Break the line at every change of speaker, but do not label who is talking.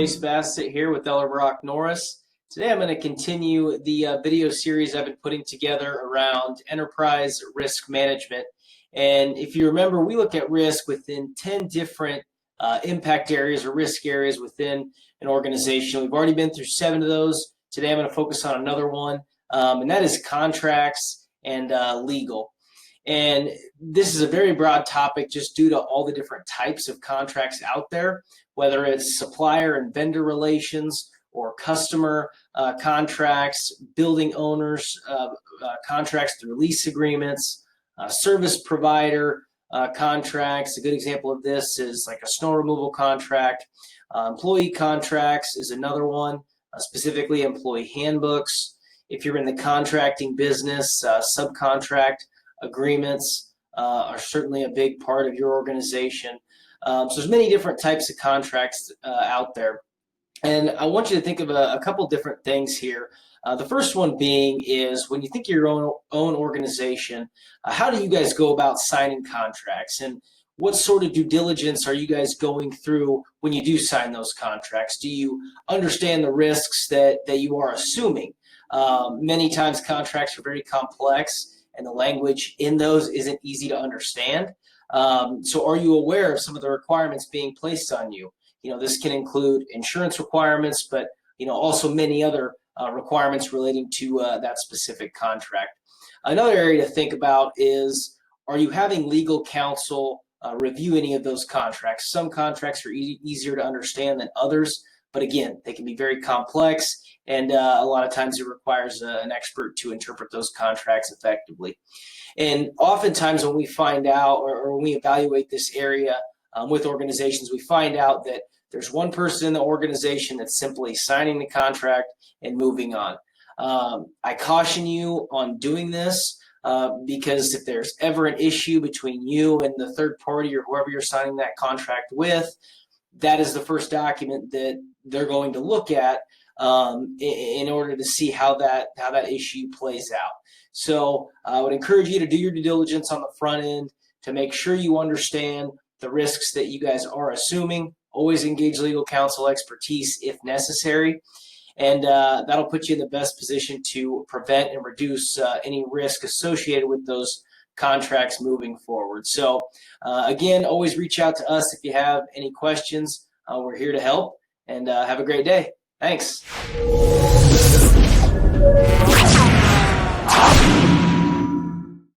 Chase Bassett here with Ellerbrock-Norris. Today I'm going to continue the video series I've been putting together around enterprise risk management. And if you remember, we look at risk within 10 different impact areas or risk areas within an organization. We've already been through 7 of those. Today I'm going to focus on another one, and that is contracts and legal. And this is a very broad topic just due to all the different types of contracts out there, whether it's supplier and vendor relations or customer contracts, building owners contracts through lease agreements, service provider contracts. A good example of this is like a snow removal contract. Employee contracts is another one, specifically employee handbooks. If you're in the contracting business, subcontract agreements are certainly a big part of your organization. So there's many different types of contracts out there. And I want you to think of a couple different things here. The first one being is when you think of your own organization, how do you guys go about signing contracts? And what sort of due diligence are you guys going through when you do sign those contracts? Do you understand the risks that you are assuming? Many times contracts are very complex, and the language in those isn't easy to understand. So are you aware of some of the requirements being placed on you? This can include insurance requirements, but also many other requirements relating to that specific contract. Another area to think about is, are you having legal counsel review any of those contracts? Some contracts are easier to understand than others, but again, they can be very complex, and a lot of times it requires an expert to interpret those contracts effectively. And oftentimes when we find out or when we evaluate this area with organizations, we find out that there's one person in the organization that's simply signing the contract and moving on. I caution you on doing this because if there's ever an issue between you and the third party or whoever you're signing that contract with, that is the first document that they're going to look at in order to see how that issue plays out. So I would encourage you to do your due diligence on the front end to make sure you understand the risks that you guys are assuming. Always engage legal counsel expertise if necessary, and that'll put you in the best position to prevent and reduce any risk associated with those contracts moving forward. So again, always reach out to us if you have any questions. We're here to help, and have a great day. Thanks.